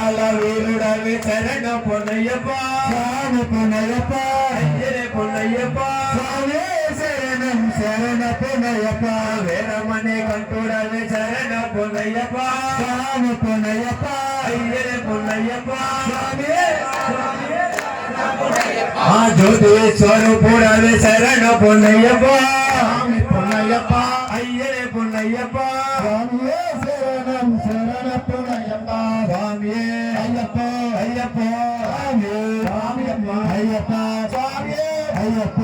வீருடவே சரண பொன்னையப்பா சாமி பொன்னையப்பா ஐயரே பொன்னையப்பா சாமி சரணம் சரண பொன்னையப்பா வேரமணி கண்டுடவே சரண பொன்னையப்பா சாமி பொன்னையப்பா ஐயரே பொன்னையப்பா சாமியே ஜோதி ஸ்வரூபுடவே சரண பொன்னையப்பா சாமி பொன்னையப்பா ஐயரே பொன்னையப்பா சாமியே சரணம் சரண பொன்னையப்பா சாமியே ஐயப்பா ஐயப்பா சாமியே சாமியப்பா ஐயப்பா சாமியே ஐயப்பா